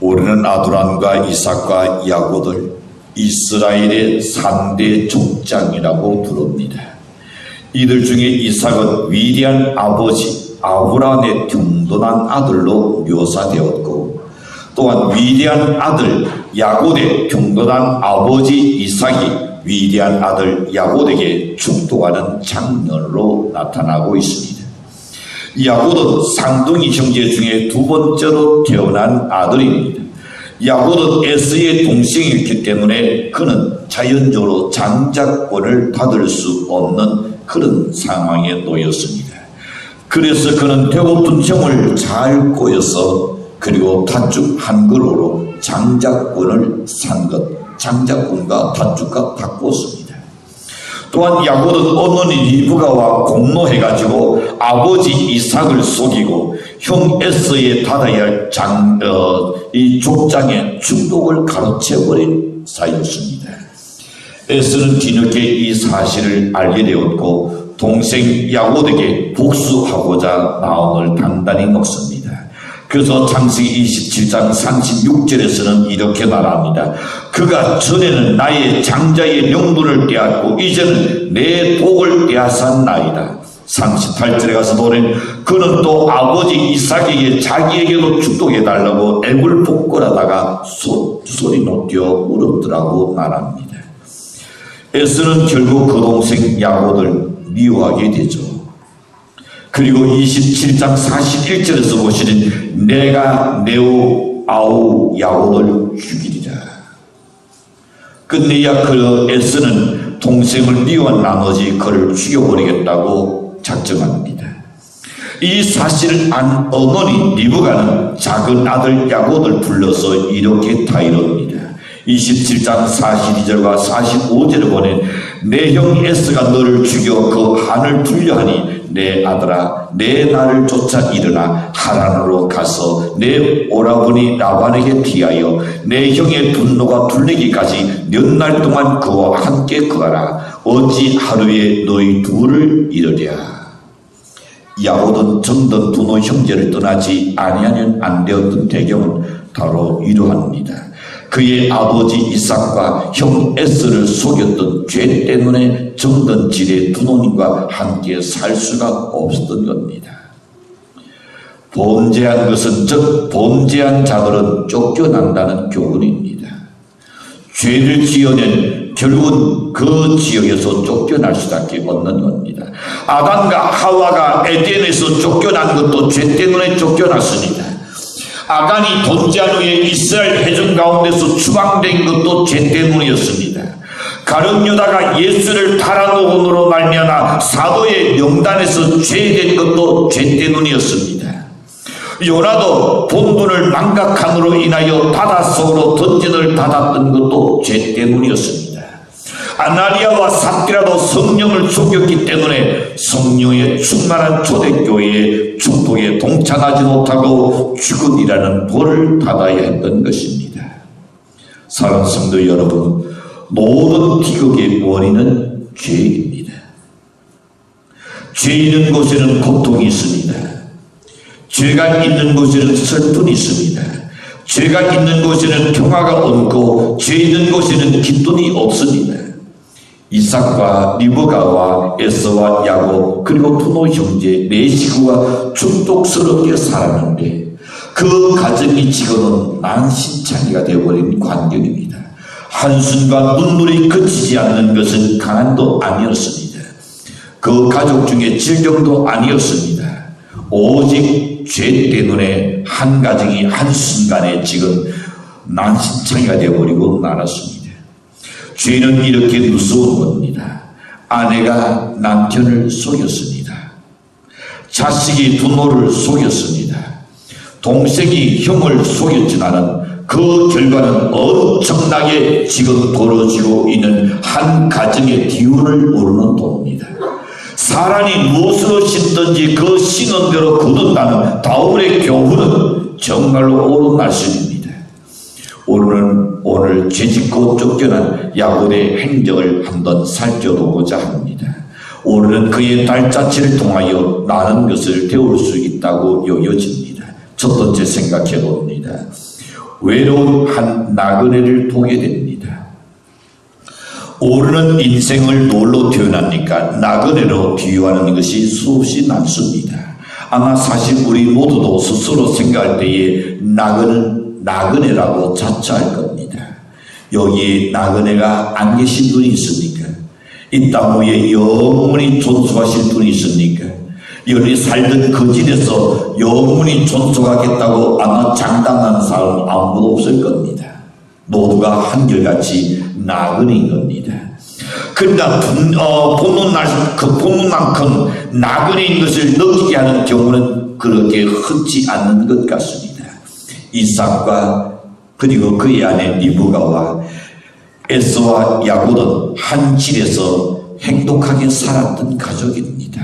우리는 아두람과 이삭과 야곱을 이스라엘의 3대 족장이라고 부릅니다. 이들 중에 이삭은 위대한 아버지 아브라함의 든든한 아들로 묘사되었고, 또한 위대한 아들 야곱의 든든한 아버지 이삭이 위대한 아들 야곱에게 축도하는 장면으로 나타나고 있습니다. 야곱은 쌍둥이 형제 중에 두 번째로 태어난 아들입니다. 야곱은 에서의 동생이었기 때문에 그는 자연적으로 장자권을 받을 수 없는 그런 상황에 놓였습니다. 그래서 그는 배고픈 형을 잘 꼬여서 그리고 팥죽 한 그릇으로 장자권을 산 것, 장자권과 팥죽과 바꿨습니다. 또한 야곱은 어머니 리브가와 공로해가지고 아버지 이삭을 속이고 형 에서에 받아야 할 이 족장의 축복을 가로채버린 사이였습니다. 에서는 뒤늦게 이 사실을 알게 되었고 동생 야곱에게 복수하고자 마음을 단단히 먹습니다. 그래서 창세기 27장 36절에서는 이렇게 말합니다. 그가 전에는 나의 장자의 명분을 떼었고 이제는 내 복을 빼앗았나이다. 38절에 가서 보면 그는 또 아버지 이삭에게 자기에게도 축복해달라고 애물 복걸하다가 소리 높여 울었더라고 말합니다. 에서는 결국 그 동생 야곱을 미워하게 되죠. 그리고 27장 41절에서 보시는 내가 네오 아우 야곱을 죽이리라. 끝내야 그 에서는 동생을 미워한 나머지 그를 죽여버리겠다고 작정합니다. 이 사실을 안 어머니 리브가는 작은 아들 야곱을 불러서 이렇게 타이릅니다. 27장 42절과 45절을 보낸 내 형 에스가 너를 죽여 그 한을 풀려하니 내 아들아 내 나를 쫓아 일어나 하란으로 가서 내 오라버니 라반에게 피하여 내 형의 분노가 둘리기까지 몇 날 동안 그와 함께 거하라. 어찌 하루에 너희 둘을 잃으랴. 야곱은 정든 분노 형제를 떠나지 아니하면 안 되었던 배경은 바로 이러합니다. 그의 아버지 이삭과 형 에서를 속였던 죄 때문에 정든 질의 부모님과 함께 살 수가 없었던 겁니다. 범죄한 것은 즉 범죄한 자들은 쫓겨난다는 교훈입니다. 죄를 지어낸 결국은 그 지역에서 쫓겨날 수밖에 없는 겁니다. 아담과 하와가 에덴에서 쫓겨난 것도 죄 때문에 쫓겨났습니다. 아간이 범죄한 후에 이스라엘 회중 가운데서 추방된 것도 죄 때문이었습니다. 가룟 유다가 예수를 달아놓음으로 말미암아 사도의 명단에서 죄된 것도 죄 때문이었습니다. 요나도 본분을 망각함으로 인하여 바닷속으로 던진을 받았던 것도 죄 때문이었습니다. 아나니아와 삽비라도 성령을 속였기 때문에 성령의 충만한 초대교회의 축복에 동참하지 못하고 죽음이라는 벌을 받아야 했던 것입니다. 사랑하는 성도 여러분, 모든 비극의 원인은 죄입니다. 죄 있는 곳에는 고통이 있습니다. 죄가 있는 곳에는 슬픔이 있습니다. 죄가 있는 곳에는 평화가 없고 죄 있는 곳에는 기쁨이 없습니다. 이삭과 리브가와 에서와 야곱 그리고 부모 형제 네 식구가 축복스럽게 살았는데 그 가정이 지금은 만신창이가 되어버린 광경입니다. 한순간 눈물이 그치지 않는 것은 가난도 아니었습니다. 그 가족 중에 질병도 아니었습니다. 오직 죄 때문에 한 가정이 한순간에 지금 만신창이가 되어버리고 말았습니다. 죄는 이렇게 무서운 겁니다. 아내가 남편을 속였습니다. 자식이 부모를 속였습니다. 동생이 형을 속였지만은 그 결과는 엄청나게 지금 벌어지고 있는 한 가정의 기운을 모르는 도입니다. 사람이 무엇으로 심든지 그 심은 대로 거둔다는 바울의 교훈은 정말로 옳은 말씀입니다. 오늘 죄짓고 쫓겨난 야곱의 행적을 한번 살펴보고자 합니다. 오늘은 그의 달자체를 통하여 많은 것을 배울 수 있다고 여겨집니다. 첫 번째 생각해 봅니다. 외로운 한 나그네를 보게 됩니다. 오르는 인생을 뭘로 표현합니까? 나그네로 비유하는 것이 수없이 많습니다. 아마 사실 우리 모두도 스스로 생각할 때에 나그네라고 자처할 겁니다. 여기 나그네가 안 계신 분이 있습니까? 이 땅 위에 영원히 존속하실 분이 있습니까? 여기 살던 그 집에서 영원히 존속하겠다고 아마 장담하는 사람은 아무도 없을 겁니다. 모두가 한결같이 나그네인 겁니다. 그러나 본문만큼 나그네인 것을 느끼게 하는 경우는 그렇게 흔치 않는 것 같습니다. 이삭과 그리고 그의 아내 리브가와 에서와 야곱은 한 집에서 행복하게 살았던 가족입니다.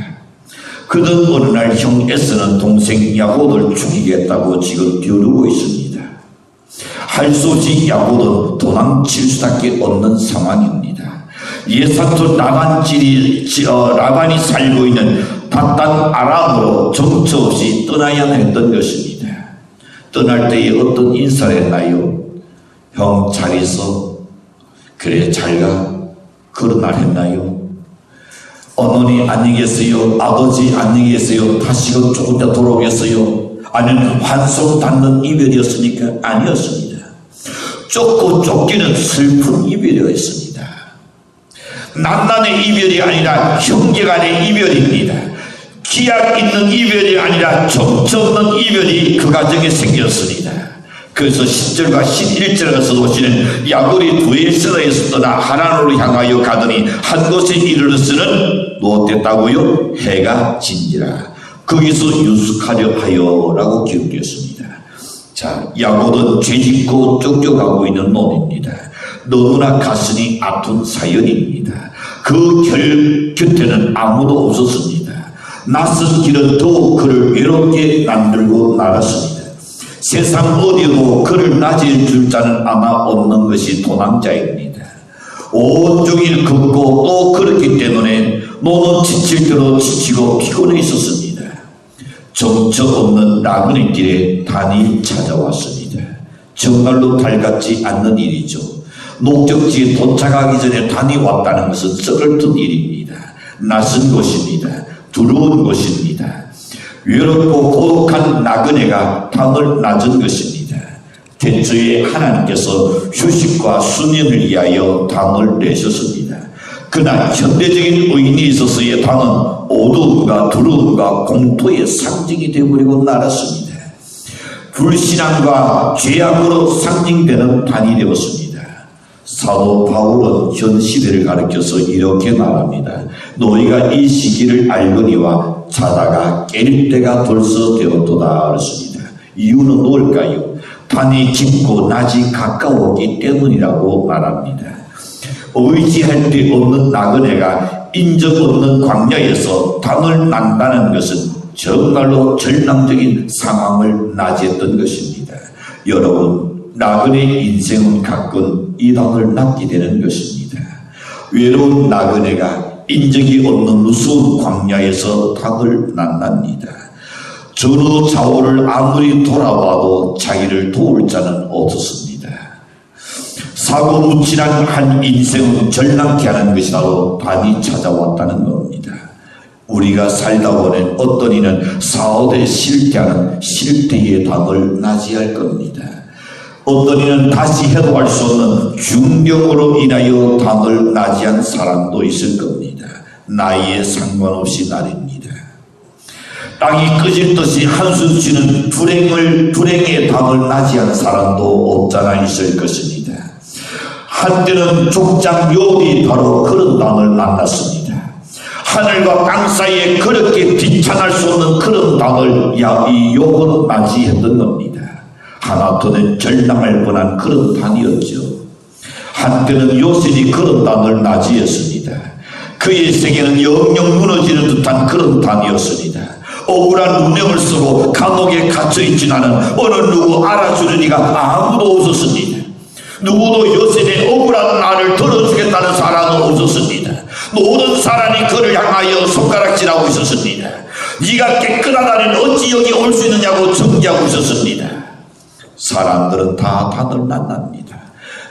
그러던 어느 날 형 에서는 동생 야곱을 죽이겠다고 지금 겨루고 있습니다. 할 수 없이 야곱은 도망칠 수밖에 없는 상황입니다. 예사토 라반이 살고 있는 바단 아람으로 정처 없이 떠나야 했던 것입니다. 떠날 때에 어떤 인사를 했나요? 형 잘 있어? 그래 잘 가? 그런 말 했나요? 어머니 안녕히 계세요? 아버지 안녕히 계세요? 다시금 조금 더 돌아오겠어요? 아니면 환송 닿는 이별이었으니까? 아니었습니다. 쫓고 쫓기는 슬픈 이별이었습니다. 난난의 이별이 아니라 형제간의 이별입니다. 기약 있는 이별이 아니라 정처 없는 이별이 그 가정에 생겼습니다. 그래서 10절과 11절에서 보시는 야곱이 부엘세바에서 떠나 하란으로 향하여 가더니 한 곳에 이르렀으는 무엇됐다고요? 해가 진지라 거기서 유숙하려 하여라고 기록되었습니다. 자, 야곱은 죄짓고 쫓겨가고 있는 놈입니다. 너무나 가슴이 아픈 사연입니다. 그 곁에는 아무도 없었습니다. 낯선 길은 더욱 그를 외롭게 만들고 나갔습니다. 세상 어디에도 그를 낮을 줄 자는 아마 없는 것이 도망자입니다. 온종일 걷고 또 그렇기 때문에 노는 지칠 대로 지치고 피곤해 있었습니다. 정처 없는 나그네 길에 단이 찾아왔습니다. 정말로 달갑지 않는 일이죠. 목적지에 도착하기 전에 단이 왔다는 것은 썩을 든 일입니다. 낯선 곳입니다. 두려운 곳입니다. 외롭고 고독한 나그네가 담을 낮은 것입니다. 대초에 하나님께서 휴식과 수면을 위하여 담을 내셨습니다. 그러나 현대적인 의인이 있어서의 담은 어두움과 두려움과 공포의 상징이 되어버리고 말았습니다. 불신앙과 죄악으로 상징되는 단이 되었습니다. 사도 바울은 현 시대를 가리켜서 이렇게 말합니다. 너희가 이 시기를 알거니와 자다가 깰 때가 벌써 되었도다 그랬습니다. 이유는 뭘까요? 단이 깊고 낮이 가까웠기 때문이라고 말합니다. 의지할 데 없는 나그네가 인적 없는 광야에서 담을 난다는 것은 정말로 절망적인 상황을 맞이했던 것입니다. 여러분, 나그네 인생은 가끔 이 담을 낳게 되는 것입니다. 외로운 나그네가 인적이 없는 무서운 광야에서 담을 낳습니다. 전후 좌우를 아무리 돌아봐도 자기를 도울 자는 없었습니다. 사고무칠한 한 인생은 절망케 하는 것이 바로 단이 찾아왔다는 겁니다. 우리가 살다 보면 어떤 이는 사후에 실패하는 실패의 담을 맞이할 겁니다. 어떤 이는 다시 회복할 수 없는 중병으로 인하여 담을 맞이한 사람도 있을 겁니다. 나이에 상관없이 말입니다. 땅이 꺼질 듯이 한숨 쉬는 불행의 담을 맞이한 사람도 없잖아 있을 것입니다. 한때는 족장 욥이 바로 그런 담을 만났습니다. 하늘과 땅 사이에 그렇게 비참할 수 없는 그런 담을 이 욥은 맞이했던 겁니다. 하나터는 절망할 뻔한 그런 담이었죠. 한때는 요셉이 그런 담을 맞이했습니다. 그의 세계는 영영 무너지는 듯한 그런 담이었습니다. 억울한 누명을 쓰고 감옥에 갇혀있진 않은 어느 누구 알아주는 이가 아무도 없었습니다. 누구도 요셉의 억울한 말을 들어주겠다는 사람은 없었습니다. 모든 사람이 그를 향하여 손가락질하고 있었습니다. 네가 깨끗하다는 어찌 여기 올 수 있느냐고 정죄하고 있었습니다. 사람들은 다 단을 낳습니다.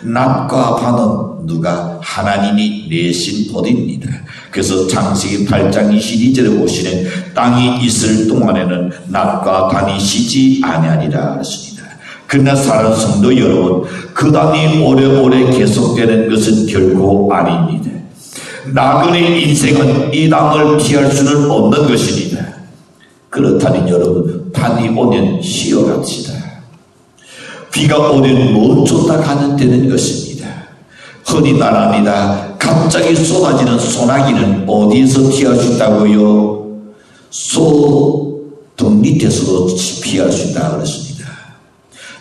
낫과 반은 누가 하나님이 내신 법입니다. 그래서 창세기 8장 22절에 보시는 땅이 있을 동안에는 낫과 단이 쉬지 아니하니라 하셨습니다. 그러나 사랑하는 성도 여러분, 그 땅이 오래오래 계속되는 것은 결코 아닙니다. 나그네 인생은 이 땅을 피할 수는 없는 것입니다. 그렇다면 여러분, 단이 오면 쉬어갑시다. 비가 오면 멈췄다 가면 되는 것입니다. 흔히 말합니다. 갑자기 쏟아지는 소나기는 어디에서 피할 수 있다고요? 소등 밑에서도 피할 수 있다 그랬습니다.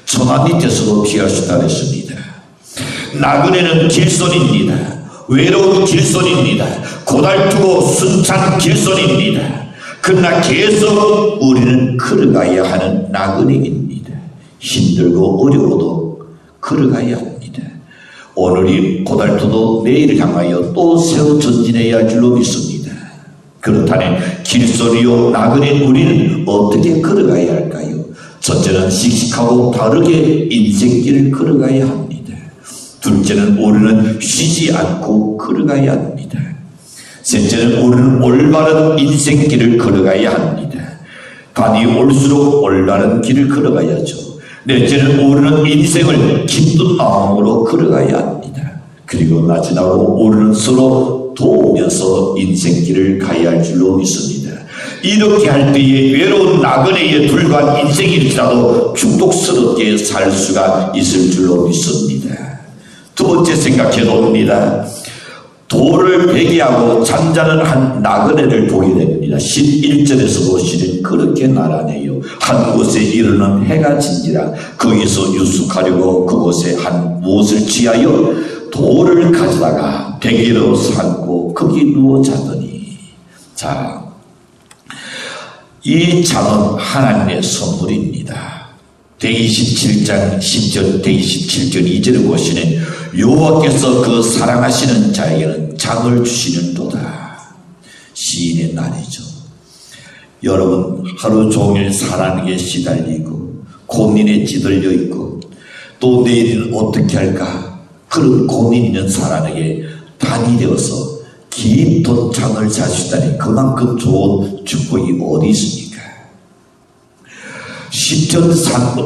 천안 밑에서도 피할 수 있다 그랬습니다. 나그네는 길손입니다. 외로운 길손입니다. 고달프고 순찬 길손입니다. 그러나 계속 우리는 걸어가야 하는 나그네입니다. 힘들고 어려워도 걸어가야 합니다. 오늘이 고달프도 내일을 향하여 또 세워 전진해야 할 줄로 믿습니다. 그렇다면 길손이요 나그네인 우리는 어떻게 걸어가야 할까요? 첫째는 씩씩하고 다르게 인생길을 걸어가야 합니다. 둘째는 우리는 쉬지 않고 걸어가야 합니다. 셋째는 우리는 올바른 인생길을 걸어가야 합니다. 단이 올수록 올바른 길을 걸어가야죠. 넷째는 우리는 인생을 기쁜 마음으로 걸어가야 합니다. 그리고 마지막으로 우리는 서로 도우면서 인생길을 가야 할 줄로 믿습니다. 이렇게 할 때에 외로운 나그네에 불과한 인생일지라도 축복스럽게 살 수가 있을 줄로 믿습니다. 두 번째 생각해 봅니다. 돌을 베개하고 잠자는 한 나그네를 보게 됩니다. 11절에서 보시는 그렇게 나라네요. 한 곳에 이르는 해가 진지라 거기서 유숙하려고 그곳에 한 무엇을 취하여 돌을 가져다가 베개로 삼고 거기 누워 자더니, 자, 이 잠은 하나님의 선물입니다. 제27장 10절, 제27절 2절을 보시는 여호와께서 그 사랑하시는 자에게는 잠을 주시는도다. 시인의 날이죠. 여러분, 하루 종일 사랑에 시달리고 고민에 찌들려 있고 또 내일은 어떻게 할까? 그런 고민 있는 사람에게 단이 되어서 깊은 잠을 잘 수 있다니 그만큼 좋은 축복이 어디 있습니까? 10편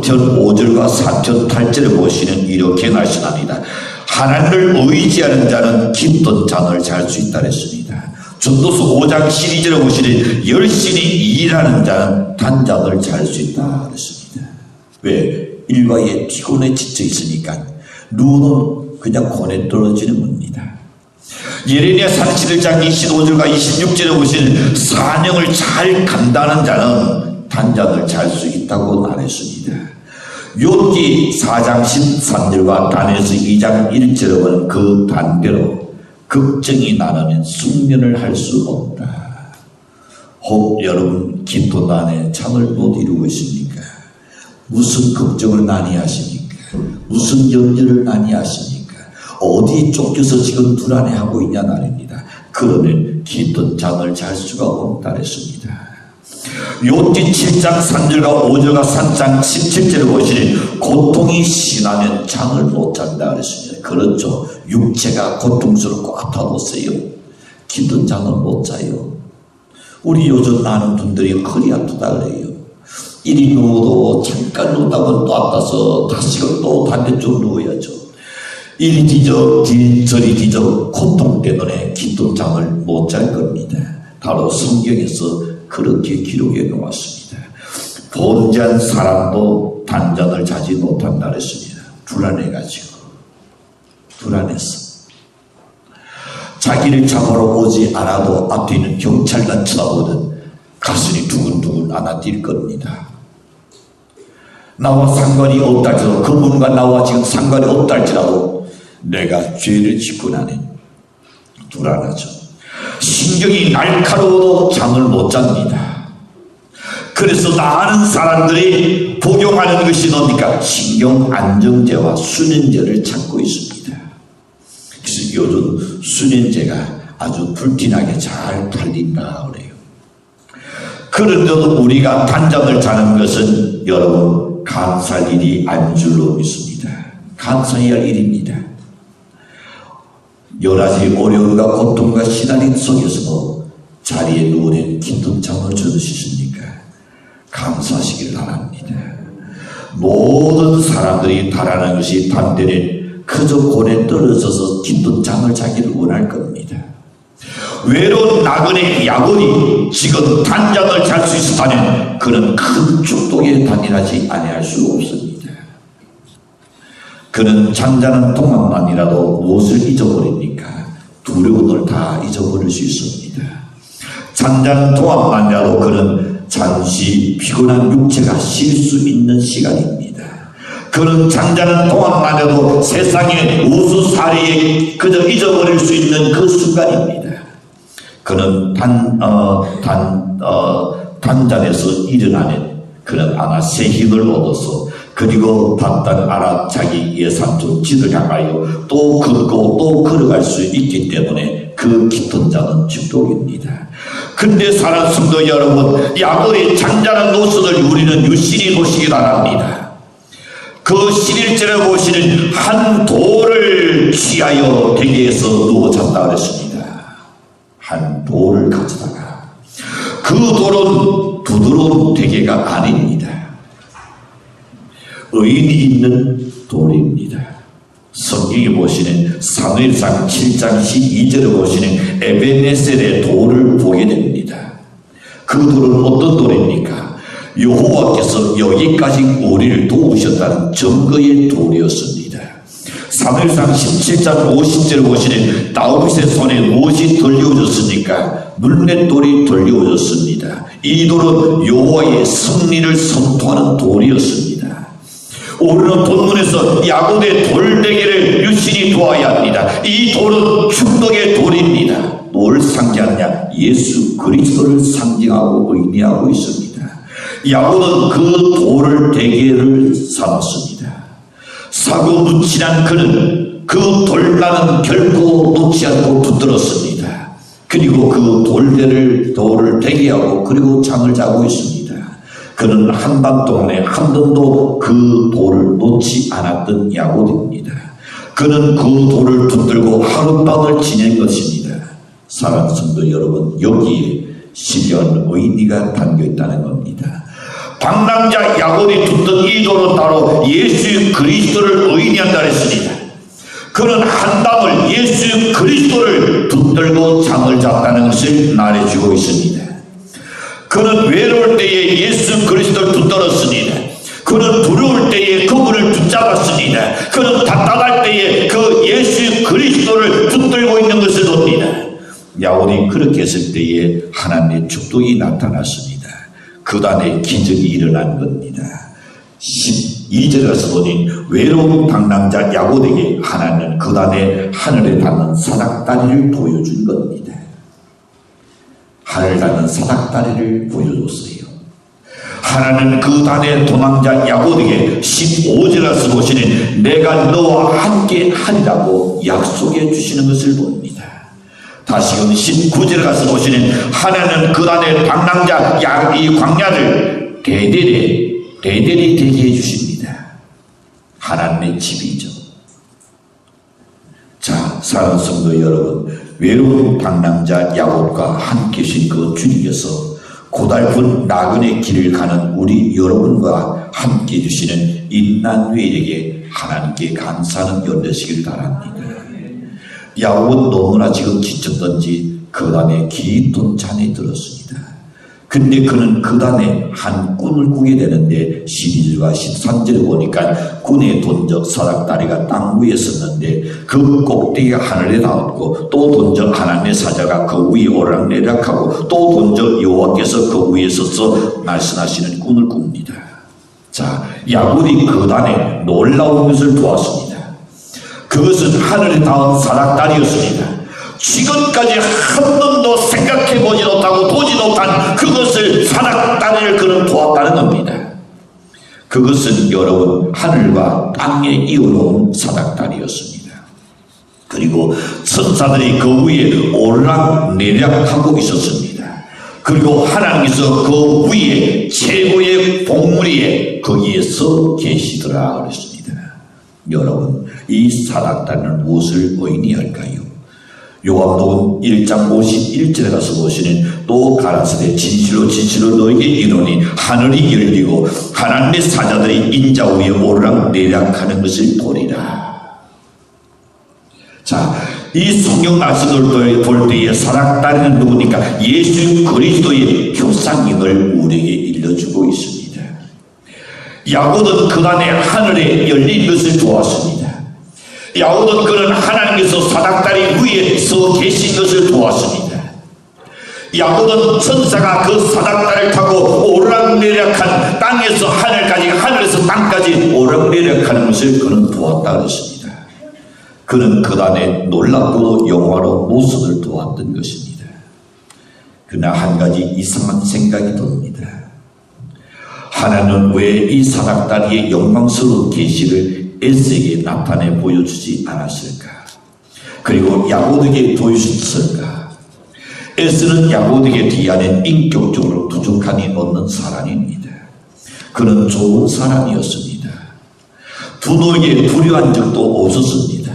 5절과 4편 8절에 보시는 이렇게 말씀합니다. 하나님을 의지하는 자는 깊은 잠을 잘 수 있다 했습니다. 전도서 5장 12절에 보시는 열심히 일하는 자는 단잠을 잘 수 있다 했습니다. 왜? 일과에 피곤에 지쳐 있으니까 눈은 그냥 곤에 떨어지는 겁니다. 예레미야 31장 25절과 26절에 보시는 사명을 잘 감당하는 자는 단잠을 잘 수 있다고 말했습니다. 욥기 4장 13절과 다니엘서 2장 1절에 보면 그 반대로 걱정이 많으면 숙면을 할 수 없다. 혹 여러분 깊은 밤에 잠을 못 이루고 있습니까? 무슨 걱정을 많이 하십니까? 무슨 염려를 많이 하십니까? 어디 쫓겨서 지금 불안해하고 있냐 말입니다. 그러면 깊은 잠을 잘 수가 없다 했습니다. 욥기 7장 3절과 5절과 3장 17절을 보시니 고통이 심하면 잠을 못 잔다 그랬습니다. 그렇죠. 육체가 고통스럽고 아파도세요. 깊은 잠을 못 자요. 우리 요즘 많은 분들이 허리 아프다 그래요. 이리 누워도 잠깐 누웠다고 또 아파서 다시 또 반대쪽 누워야죠. 이리 뒤져 저리 뒤져 고통 때문에 깊은 잠을 못 잘 겁니다. 바로 성경에서 그렇게 기록해 놓았습니다. 본전 사람도 단잠을 자지 못한다 그랬습니다. 불안해가지고 불안해서 자기를 잡으러 오지 않아도 앞에 있는 경찰관 쳐다보는 가슴이 두근두근 안아뛸 겁니다. 나와 상관이 없다 할지라도 그분과 나와 지금 상관이 없다 할지라도 내가 죄를 짓고 나니 불안하죠. 신경이 날카로워도 잠을 못 잡니다. 그래서 많은 사람들이 복용하는 것이 뭡니까? 신경 안정제와 수면제를 찾고 있습니다. 그래서 요즘 수면제가 아주 불티나게 잘 팔린다 그래요. 그런데도 우리가 단잠을 자는 것은 여러분 감사할 일이 아닌 줄로 믿습니다. 감사해야 할 일입니다. 여러가지 어려움과 고통과 시달림 속에서도 자리에 누워낸 깊은 잠을 주무시십니까? 감사하시길 바랍니다. 모든 사람들이 바라는 것이 반대는 그저 골에 떨어져서 깊은 잠을 자기를 원할 겁니다. 외로운 나그네 야곱이 지금 단잠을 잘 수 있었다면 그는 큰 축복에 단일하지 아니할 수 없습니다. 그는 잠자는 동안만이라도 무엇을 잊어버립니까? 두려움을 다 잊어버릴 수 있습니다. 잠자는 동안만이라도 그는 잠시 피곤한 육체가 쉴 수 있는 시간입니다. 그는 잠자는 동안만이라도 세상의 우수사리에 그저 잊어버릴 수 있는 그 순간입니다. 그는 단잠에서 일어나는 그는 아마 새 힘을 얻어서 그리고 단단 알아 자기 예삼촌 집을 향하여 또 걷고 또 걸어갈 수 있기 때문에 그 깊은 잠은 축복입니다. 근데 사랑하는 성도 여러분, 야곱의 잠자는 모습을 우리는 유심히 보시기 바랍니다. 그 11절에 보시는 한 돌을 취하여 대게에서 누워 잤다 그랬습니다. 한 돌을 가져다가 그 돌은 부드러운 대게가 아닙니다. 의인이 있는 돌입니다. 성경에 보시는 사무엘상 7장 12절에 보시는 에베네셀의 돌을 보게 됩니다. 그 돌은 어떤 돌입니까? 여호와께서 여기까지 우리를 도우셨다는 증거의 돌이었습니다. 사무엘상 17장 50절에 보시는 다윗의 손에 무엇이 들려오셨습니까? 물맷돌이 들려오셨습니다. 이 돌은 여호와의 승리를 선포하는 돌이었습니다. 오늘은 본문에서 야곱의 돌대기를 유심히 보아야 합니다. 이 돌은 축복의 돌입니다. 뭘 상징하느냐? 예수 그리스도를 상징하고 의미하고 있습니다. 야곱은 그 돌을 대게를 삼았습니다. 사고 묻지난 그는 그 돌나는 결코 놓지 않고 붙들었습니다. 그리고 그 돌을 대기하고 그리고 잠을 자고 있습니다. 그는 한밤 동안에 한 번도 그 돌을 놓지 않았던 야곱입니다. 그는 그 돌을 붙들고 하룻밤을 지낸 것입니다. 사랑하는 성도 여러분, 여기에 신령한 의미가 담겨있다는 겁니다. 방랑자 야곱이 붙든 이 돌은 바로 예수 그리스도를 의미한다 했습니다. 그는 한밤을 예수 그리스도를 붙들고 잠을 잤다는 것을 말해주고 있습니다. 그는 외로울 때에 예수 그리스도를 붙들었습니다. 그는 두려울 때에 그분을 붙잡았습니다. 그는 답답할 때에 그 예수 그리스도를 붙들고 있는 것을 봅니다. 야곱이 그렇게 했을 때에 하나님의 축복이 나타났습니다. 그 단에 기적이 일어난 겁니다. 12절에 가서 보니 외로운 방랑자 야곱에게 하나님은 그 단에 하늘에 닿는 사닥다리를 보여준 겁니다. 하늘 닿는 사닥다리를 보여줬어요. 하나님은 그 단에 도망자 야곱에게 15절에 가서 보시니 내가 너와 함께 하리라고 약속해 주시는 것을 봅니다. 다시금 19절에 가서 보시는 하나님은 그 단에 방랑자 이 광야를 대대리 되게 해주십니다. 하나님의 집이죠. 자, 사랑하는 성도 여러분, 외로운 방랑자 야곱과 함께 계신 그 주님께서 고달픈 나그네 길을 가는 우리 여러분과 함께 해주시는 임마누엘에게 하나님께 감사하는 연 되시길 바랍니다. 야곱은 너무나 지금 지쳤던지 그 단에 깊은 잠에 들었습니다. 근데 그는 그 단에 한 꿈을 꾸게 되는데 12절과 13절에 보니까 꾼의 돈적 사닥다리가 땅 위에 섰는데 그 꼭대기가 하늘에 닿았고 또 돈적 하나님의 사자가 그 위에 오락내락하고 또 돈적 여호와께서 그 위에 서서 말씀하시는 꿈을 꿉니다. 자, 야곱이 그 단에 놀라운 것을 보았습니다. 그것은 하늘에 닿은 사닥다리였습니다. 지금까지 한 번도 생각해보지 못하고 보지 못한 그것을 사닥다리를 그는 보았다는 겁니다. 그것은 여러분 하늘과 땅에 이어놓은 사닥다리였습니다. 그리고 천사들이 그 위에 오르락내락하고 있었습니다. 그리고 하나님께서 그 위에 최고의 봉우리에 거기에서 계시더라 그랬습니다. 여러분, 이 사닥다리는 무엇을 의미할까요? 요한복음 1장 51절에 가서 보시는 또 가라사대 진실로 너에게 이르노니 하늘이 열리고 하나님의 사자들이 인자 위에 오르락내리락하는 것을 보리라. 자, 이 성경 말씀을 볼 때에 사닥다리는 누구니까? 예수 그리스도의 표상임을 우리에게 일러주고 있습니다. 야고보는 그간에 하늘에 열린 것을 보았습니다. 야고보는 그는 하나님께서 사닥다리 위에 서 계신 것을 보았습니다. 야고보는 천사가 그 사닥다리를 타고 오르락내리락한 땅에서 하늘까지, 하늘에서 땅까지 오르락내리락하는 것을 그는 보았다 그랬습니다. 그는 그단의 놀랍고 영화로운 모습을 보았던 것입니다. 그러나 한 가지 이상한 생각이 듭니다. 하나님은 왜 이 사닥다리의 영광스러운 계시를 에스에게 나타내 보여주지 않았을까? 그리고 야고보에게 보여주셨을까? 에스는 야고보에게 비하는 인격적으로 부족함이 없는 사람입니다. 그는 좋은 사람이었습니다. 부모에게 불효한 적도 없었습니다.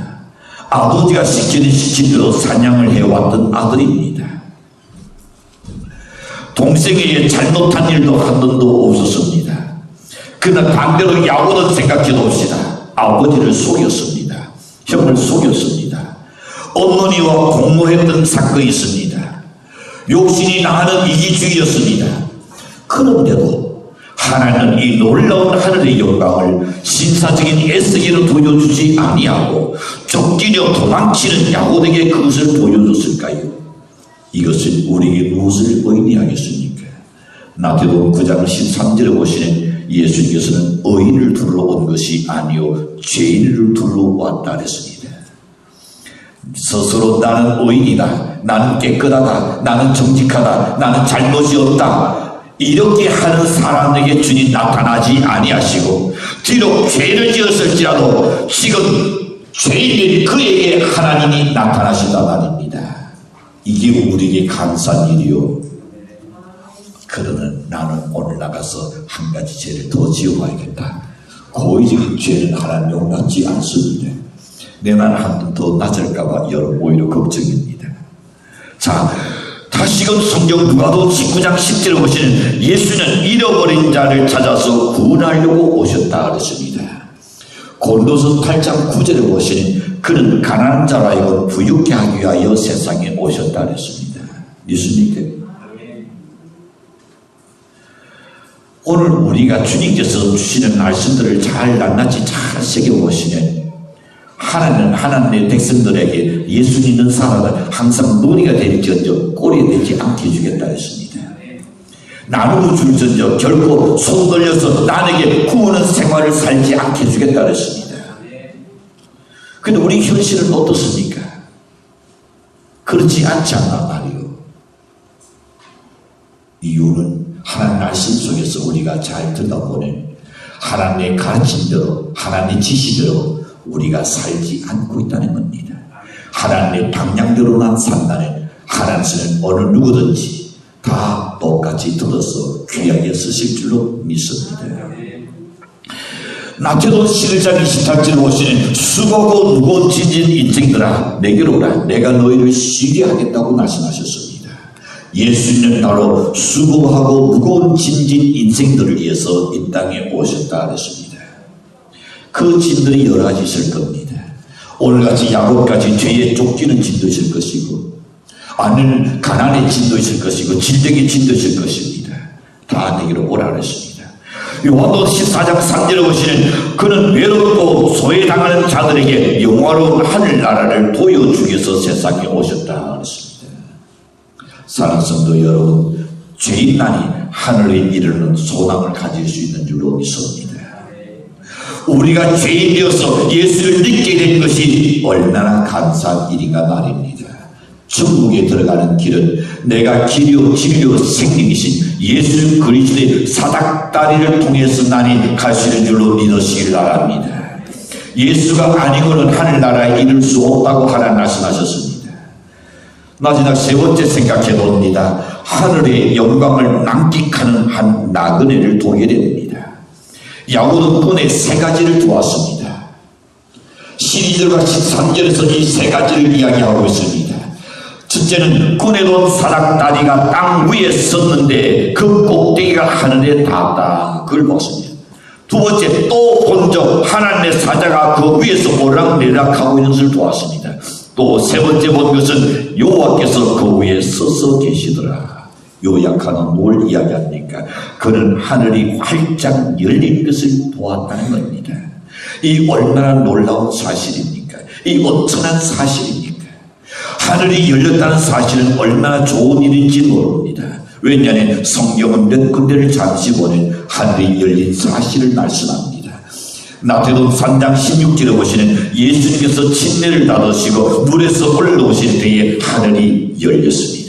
아버지가 시키는 대로 사냥을 해왔던 아들입니다. 동생에게 잘못한 일도 한 번도 없었습니다. 그러나 반대로 야고보는 생각해 봅시다. 아버지를 속였습니다. 형을 속였습니다. 어머니와 공모했던 사건이 있습니다. 욕심이 나는 이기주의였습니다. 그런데도 하나님은 이 놀라운 하늘의 영광을 신사적인 에스에게는 보여주지 아니하고 쫓기려 도망치는 야고보에게 그것을 보여줬을까요? 이것은 우리에게 무엇을 의미하겠습니까? 마태복음 9장 13절에 보시는 예수님께서는 의인을 두르러 온 것이 아니요 죄인을 두르러 왔다 그랬습니다. 스스로 나는 의인이다, 나는 깨끗하다, 나는 정직하다, 나는 잘못이 없다, 이렇게 하는 사람에게 주님 나타나지 아니하시고 비록 죄를 지었을지라도 지금 죄인인 그에게 하나님이 나타나신다 말입니다. 이게 우리에게 감사한 일이요. 그러는 나는 오늘 나가서 한 가지 죄를 더 지어봐야겠다. 고의적인 죄는 하나님 용납지 않습니다. 내 나는 한 번 더 낮을까봐 여러분 오히려 걱정입니다. 자, 다시금 성경 누가복음 19장 10절에 보시는 예수는 잃어버린 자를 찾아서 구원하려고 오셨다 그랬습니다. 고린도서 8장 9절에 보시는 그는 가난한 자로 하여금 부유케 하기 위하여 세상에 오셨다 그랬습니다. 믿습니까? 오늘 우리가 주님께서 주시는 말씀들을 잘 낱낱이 잘 새겨보시면 하나님은 하나님의 백성들에게 예수 믿는 사람은 항상 머리가 될지언정 꼬리가 되지 않게 해주겠다 했습니다. 나누고 줄전저 결코 손 돌려서 남에게 구하는 생활을 살지 않게 해주겠다 했습니다. 근데 우리 현실은 어떻습니까? 그렇지 않지 않나 말이요. 이유는 하나님 말씀 속에서 우리가 잘 들어보는 하나님의 가르침대로 하나님의 지시대로 우리가 살지 않고 있다는 겁니다. 하나님의 방향대로만 산다는 하나님은 어느 누구든지 다 똑같이 들어서 귀하게 쓰실 줄로 믿습니다. 마태복음 11장 28절에 보시는 수고하고 무거운 짐진 인생들아 내게로 오라 내가 너희를 쉬게 하겠다고 말씀하셨습니다. 예수님은 바로 수고하고 무거운 짐진 인생들을 위해서 이 땅에 오셨다 그랬습니다. 그 짐들이 여러 가지 있을 겁니다. 오늘같이 야곱같이 죄에 쫓기는 짐도 있을 것이고 아니면 가난의 짐도 있을 것이고 질병의 짐도 있을 것입니다. 다 내게로 오라 그랬습니다. 요한복음 14장 3절에 보시는 그는 외롭고 소외당하는 자들에게 영화로운 하늘나라를 보여주기 위해서 세상에 오셨다 그랬습니다. 사랑하는 성도 여러분, 죄인만이 하늘에 이르는 소망을 가질 수 있는 줄로 믿습니다. 우리가 죄인 되어서 예수를 믿게 된 것이 얼마나 감사한 일인가 말입니다. 천국에 들어가는 길은 내가 길이요 진리요 생명이신 예수 그리스도의 사닥다리를 통해서 나니 갈 수 있는 줄로 믿으시길 바랍니다. 예수가 아니고는 하늘나라에 이를 수 없다고 하나님 말씀하셨습니다. 마지막 세 번째 생각해 봅니다. 하늘의 영광을 만끽하는 한 나그네를 보게 됩니다. 야고는 꾼의 세 가지를 보았습니다. 12절과 13절에서 이 세 가지를 이야기하고 있습니다. 첫째는 꾼에 돈 사닥다리가 땅 위에 섰는데 그 꼭대기가 하늘에 닿았다. 그걸 보았습니다. 두 번째, 또 본적 하나님의 사자가 그 위에서 오락내락하고 있는 것을 보았습니다. 또 세 번째 본 것은 여호와께서 그 위에 서서 계시더라. 요약하는 뭘 이야기합니까? 그는 하늘이 활짝 열린 것을 보았다는 겁니다. 이 얼마나 놀라운 사실입니까? 이 엄청난 사실입니까? 하늘이 열렸다는 사실은 얼마나 좋은 일인지 모릅니다. 왜냐하면 성경은 몇 군데를 잠시 보면 하늘이 열린 사실을 말씀합니다. 나태동 3장 16절에 보시는 예수님께서 침례를 받으시고 물에서 올라오실 때에 하늘이 열렸습니다.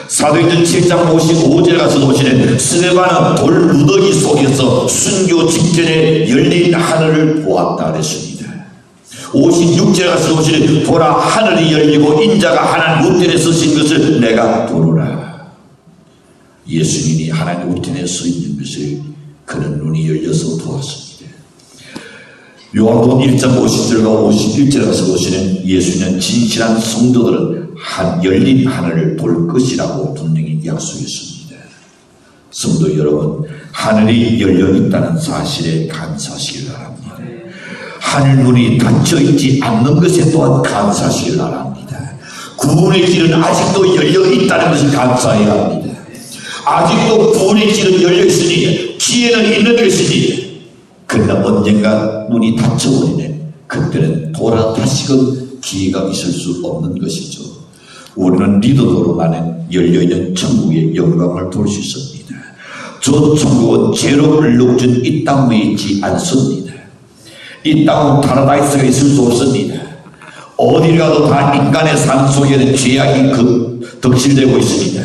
사도행전 7장 55절에 가서 보시는 스데반은 돌 무더기 속에서 순교 직전에 열린 하늘을 보았다 그랬습니다. 56절에 가서 보시는 보라 하늘이 열리고 인자가 하나님 우편에 서신 것을 내가 보노라. 예수님이 하나님 우편에 서 있는 것을 그는 눈이 열려서 보았습니다. 요한복음 1장 50절과 51절에 가서 보시는 예수님은 진실한 성도들은 열린 하늘을 볼 것이라고 분명히 약속했습니다. 성도 여러분, 하늘이 열려 있다는 사실에 감사하시길 바랍니다. 하늘 문이 닫혀 있지 않는 것에 또한 감사하시길 바랍니다. 구원의 길은 아직도 열려 있다는 것을 감사해야 합니다. 아직도 구원의 길은 열려 있으니 기회는 있는 것이니, 그러나 언젠가 문이 닫혀버리네. 그때는 돌아 다시금 기회가 있을 수 없는 것이죠. 우리는 믿음으로만은 열려있는 천국의 영광을 볼 수 있습니다. 저 천국은 죄로 얼룩진 이 땅 위에 있지 않습니다. 이 땅은 파라다이스가 있을 수 없습니다. 어딜 가도 다 인간의 삶 속에는 죄악이 덕실되고 있습니다.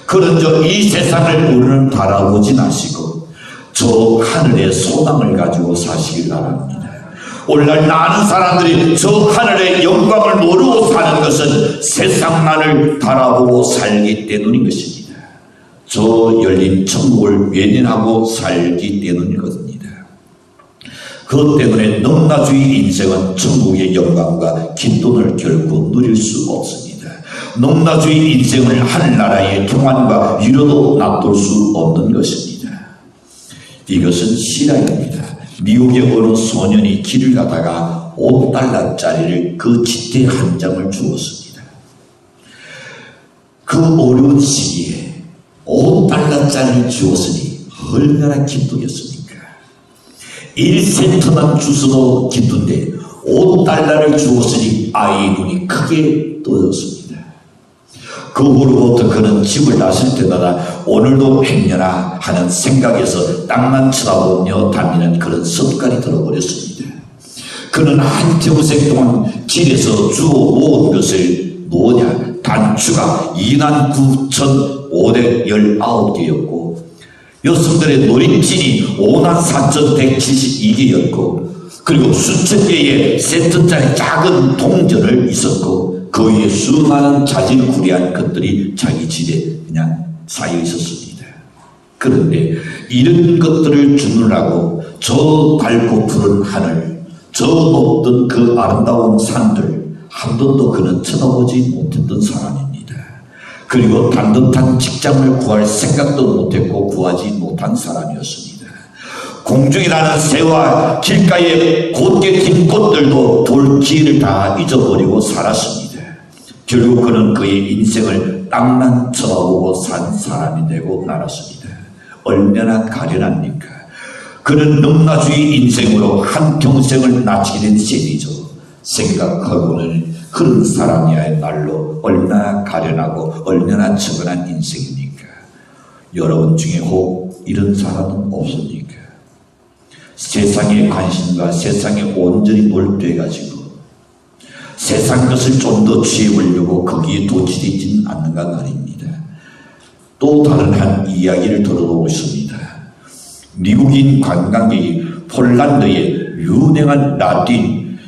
그런저 이 세상을 우리는 바라보지 마시고 저 하늘의 소망을 가지고 사시길 바랍니다. 오늘날 많은 사람들이 저 하늘의 영광을 모르고 사는 것은 세상만을 바라보고 살기 때문인 것입니다. 저 열린 천국을 외면하고 살기 때문이거든요. 그것 때문에 넘나주의 인생은 천국의 영광과 기쁨을 결코 누릴 수 없습니다. 넘나주의 인생을 하늘나라의 평안과 위로도 놔둘 수 없는 것입니다. 이것은 실화입니다. 미국의 어느 소년이 길을 가다가 $5짜리를 그 지폐 한 장을 주었습니다. 그 어려운 시기에 $5짜리를 주었으니 얼마나 기쁘겠습니까? 1센트만 주서도 기쁜데 $5를 주었으니 아이의 눈이 크게 떠졌습니다. 그 후로부터 그는 집을 나설 때마다 오늘도 행여나 하는 생각에서 땅만 쳐다보며 다니는 그런 습관이 들어버렸습니다. 그는 한평생 동안 길에서 주워 모은 것을 뭐냐? 단추가 29,519개였고 여성들의 노림진이 54,172개였고 그리고 수천 개의 센트짜리 작은 동전을 있었고 그 위에 수많은 자질구레한 것들이 자기 집에 그냥 쌓여 있었습니다. 그런데 이런 것들을 주느라고 저 밝고 푸른 하늘, 저 높던 그 아름다운 산들 한 번도 그는 쳐다보지 못했던 사람입니다. 그리고 단듯한 직장을 구할 생각도 못했고 구하지 못한 사람이었습니다. 공중이라는 새와 길가에 곧게 핀 꽃들도 볼 기회를 다 잊어버리고 살았습니다. 결국 그는 그의 인생을 땅만 쳐다보고 산 사람이 되고 말았습니다. 얼마나 가련합니까? 그는 넘나주의 인생으로 한평생을 나치게 된 셈이죠. 생각하고는 그런 사람이야말로 얼마나 가련하고 얼마나 처근한 인생입니까? 여러분 중에 혹 이런 사람은 없습니까? 세상의 관심과 세상에 온전히 몰두해가지고 세상 것을 좀 더 취해보려고 거기에 도취되지는 않는가 말입니다. 또 다른 한 이야기를 들어보고 있습니다. 미국인 관광객이 폴란드의 유명한 라틴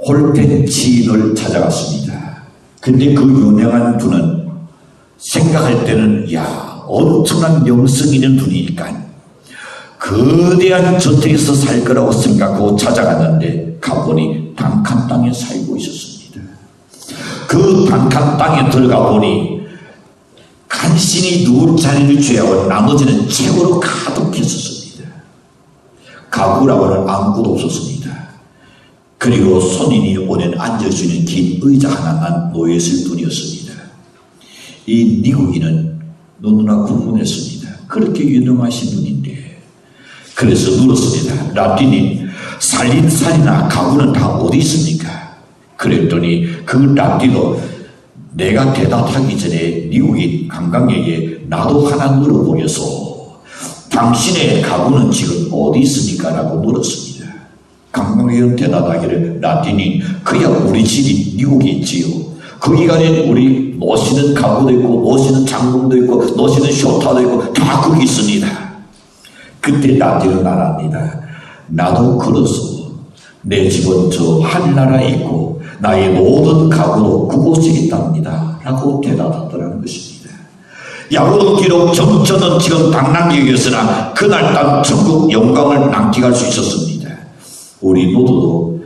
홀펜치인을 찾아갔습니다. 근데 그 유명한 분은 생각할 때는 야 엄청난 명성 있는 분이니까 거대한 저택에서 살 거라고 생각하고 찾아갔는데 가보니 단칸 땅에 살고 있었습니다. 그 단칸 땅에 들어가 보니 간신히 누울 자리를 제하고 나머지는 책으로 가득했었습니다. 가구라고는 아무것도 없었습니다. 그리고 손님이 오면 앉을 수 있는 긴 의자 하나만 놓여있을 뿐이었습니다. 이 미국인은 너무나 궁금했습니다. 그렇게 유명하신 분인데. 그래서 물었습니다. 라틴인 살림살이나 가구는 다 어디 있습니까? 그랬더니 그 라틴어 내가 대답하기 전에 미국인 관광객에 나도 하나 물어보겠소. 당신의 가구는 지금 어디 있습니까? 라고 물었습니다. 관광객은 대답하기를 라틴인 그야 우리 집이 미국에 있지요. 거기 가면 우리 노시는 가구도 있고 노시는 장롱도 있고 노시는 쇼타도 있고 다 거기 있습니다. 그때 라틴은 말합니다. 나도 그렇소. 내 집은 저 하늘나라에 있고 나의 모든 가구도 그곳에 있답니다. 라고 대답하더라는 것입니다. 야고도 기록 정처는 지금 당나귀였으나 그날 딴 천국 영광을 낭틱할 수 있었습니다. 우리 모두도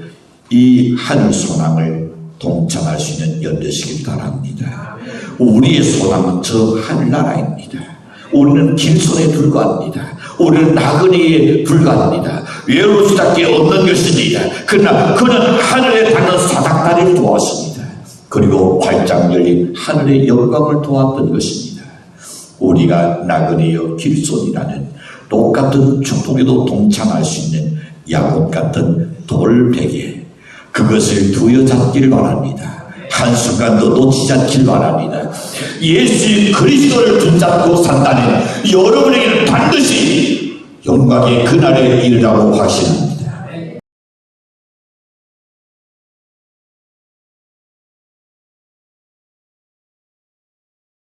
이 하늘 소망을 동참할 수 있는 연되시길 바랍니다. 우리의 소망은 저 하늘나라입니다. 우리는 길손에 불과합니다. 우리는 나그네에 불과합니다. 외로울 수밖에 없는 것입니다. 그러나 그는 하늘에 닿는 사닥다리를 도왔습니다. 그리고 활짝 열린 하늘의 영광을 도왔던 것입니다. 우리가 나그네여 길손이라는 똑같은 축복에도 동참할 수 있는 야곱 같은 돌베개, 그것을 부여잡기를 바랍니다. 한순간도 놓치지 않길 바랍니다. 예수 그리스도를 붙잡고 산다는 여러분에게는 반드시 영광의 그날에 이르라고 하시는